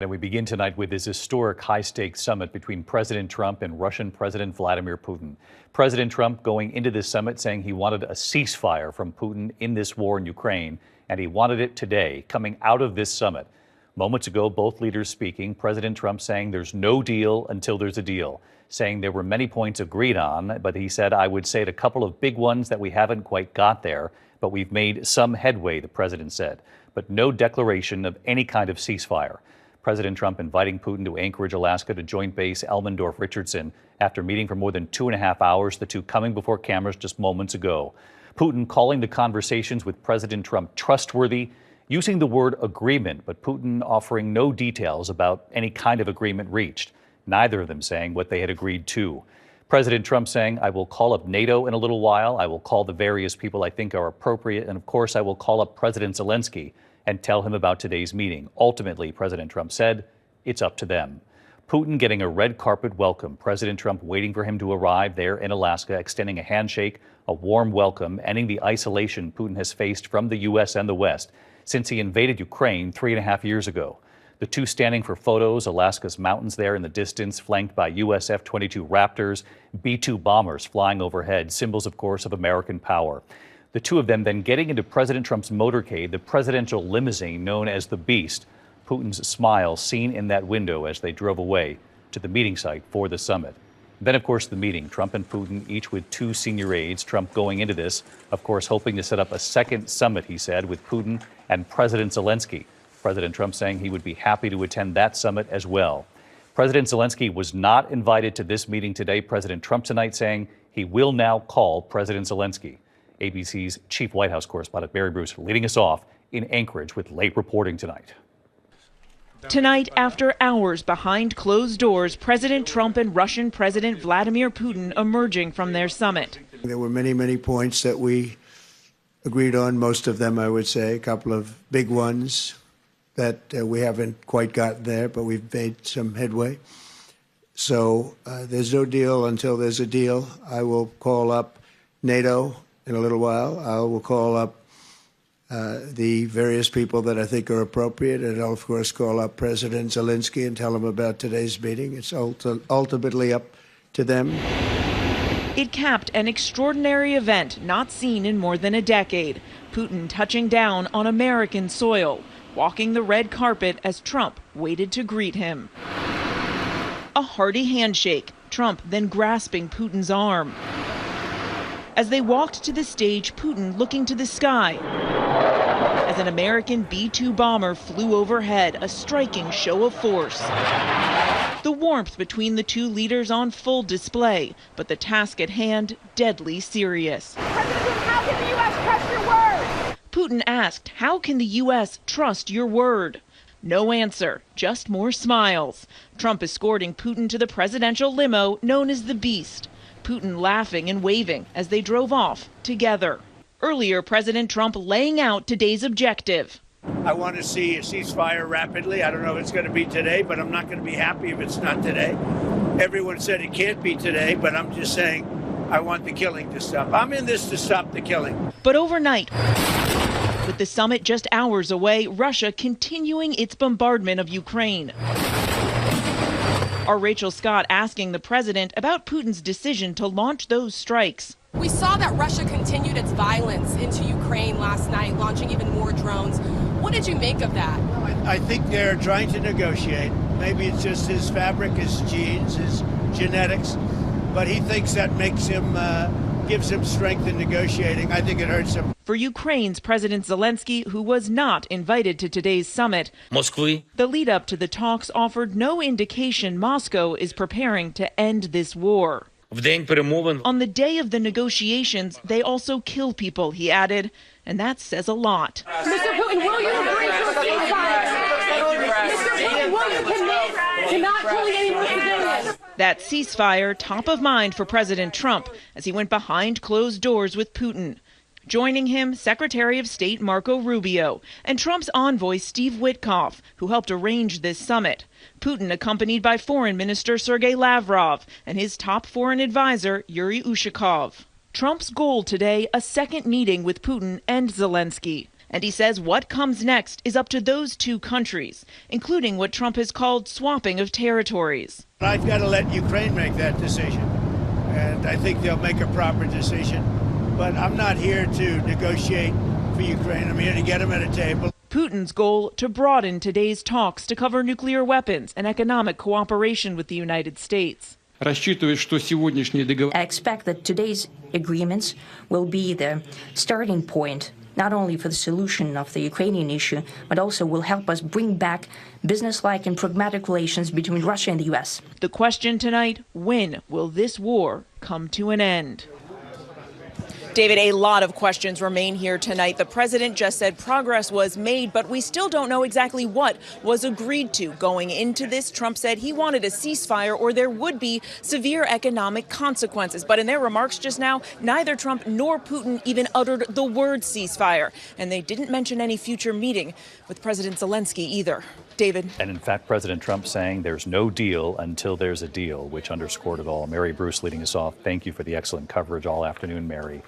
And we begin tonight with this historic high-stakes summit between President Trump and Russian President Vladimir Putin. President Trump going into this summit saying he wanted a ceasefire from Putin in this war in Ukraine, and he wanted it today, coming out of this summit. Moments ago, both leaders speaking, President Trump saying there's no deal until there's a deal, saying there were many points agreed on, but he said, I would say a couple of big ones that we haven't quite got there, but we've made some headway, the president said, but no declaration of any kind of ceasefire. President Trump inviting Putin to Anchorage, Alaska, to Joint Base Elmendorf-Richardson after meeting for more than 2.5 hours, the two coming before cameras just moments ago. Putin calling the conversations with President Trump trustworthy, using the word agreement, but Putin offering no details about any kind of agreement reached, neither of them saying what they had agreed to. President Trump saying, I will call up NATO in a little while. I will call the various people I think are appropriate. And of course, I will call up President Zelensky and tell him about today's meeting. Ultimately, President Trump said, it's up to them. Putin getting a red carpet welcome. President Trump waiting for him to arrive there in Alaska, extending a handshake, a warm welcome, ending the isolation Putin has faced from the U.S. and the West since he invaded Ukraine 3.5 years ago. The two standing for photos, Alaska's mountains there in the distance, flanked by U.S. F-22 Raptors, B-2 bombers flying overhead, symbols, of course, of American power. The two of them then getting into President Trump's motorcade, the presidential limousine known as the Beast. Putin's smile seen in that window as they drove away to the meeting site for the summit. Then, of course, the meeting, Trump and Putin, each with two senior aides. Trump going into this, of course, hoping to set up a second summit, he said, with Putin and President Zelensky. President Trump saying he would be happy to attend that summit as well. President Zelensky was not invited to this meeting today. President Trump tonight saying he will now call President Zelensky. ABC's chief White House correspondent Barry Bruce leading us off in Anchorage with late reporting tonight. Tonight, after hours behind closed doors, President Trump and Russian President Vladimir Putin emerging from their summit. There were many points that we agreed on, most of them, I would say, a couple of big ones that we haven't quite gotten there, but we've made some headway. So there's no deal until there's a deal. I will call up NATO in a little while. I will call up the various people that I think are appropriate, and I'll, of course, call up President Zelensky and tell him about today's meeting. It's ultimately up to them. It capped an extraordinary event not seen in more than a decade. Putin touching down on American soil, walking the red carpet as Trump waited to greet him. A hearty handshake, Trump then grasping Putin's arm. As they walked to the stage, Putin looking to the sky as an American B-2 bomber flew overhead, a striking show of force. The warmth between the two leaders on full display, but the task at hand deadly serious. President, how can the U.S. trust your word? Putin asked, how can the U.S. trust your word? No answer, just more smiles. Trump escorting Putin to the presidential limo known as the Beast. Putin laughing and waving as they drove off together. Earlier, President Trump laying out today's objective. I want to see a ceasefire rapidly. I don't know if it's going to be today, but I'm not going to be happy if it's not today. Everyone said it can't be today, but I'm just saying I want the killing to stop. I'm in this to stop the killing. But overnight, with the summit just hours away, Russia continuing its bombardment of Ukraine. Our Rachel Scott asking the president about Putin's decision to launch those strikes. We saw that Russia continued its violence into Ukraine last night, launching even more drones. What did you make of that? I think they're trying to negotiate. Maybe it's just his fabric, his genes, his genetics, but he thinks that makes him, gives him strength in negotiating. I think it hurts him. For Ukraine's President Zelensky, who was not invited to today's summit, the lead up to the talks offered no indication Moscow is preparing to end this war. On the day of the negotiations, they also kill people, he added, and that says a lot. Mr. Putin, will you agree to a ceasefire? Mr. Putin, will you commit to not killing any more civilians? That ceasefire top of mind for President Trump as he went behind closed doors with Putin. Joining him, Secretary of State Marco Rubio and Trump's envoy Steve Witkoff, who helped arrange this summit. Putin accompanied by Foreign Minister Sergei Lavrov and his top foreign advisor Yuri Ushakov. Trump's goal today, a second meeting with Putin and Zelensky. And he says what comes next is up to those two countries, including what Trump has called swapping of territories. I've got to let Ukraine make that decision, and I think they'll make a proper decision. But I'm not here to negotiate for Ukraine. I'm here to get them at a table. Putin's goal to broaden today's talks to cover nuclear weapons and economic cooperation with the United States. I expect that today's agreements will be the starting point, not only for the solution of the Ukrainian issue, but also will help us bring back business-like and pragmatic relations between Russia and the U.S. The question tonight, when will this war come to an end? David, a lot of questions remain here tonight. The president just said progress was made, but we still don't know exactly what was agreed to. Going into this, Trump said he wanted a ceasefire or there would be severe economic consequences. But in their remarks just now, neither Trump nor Putin even uttered the word ceasefire. And they didn't mention any future meeting with President Zelensky either. David. And in fact, President Trump saying there's no deal until there's a deal, which underscored it all. Mary Bruce leading us off. Thank you for the excellent coverage all afternoon, Mary.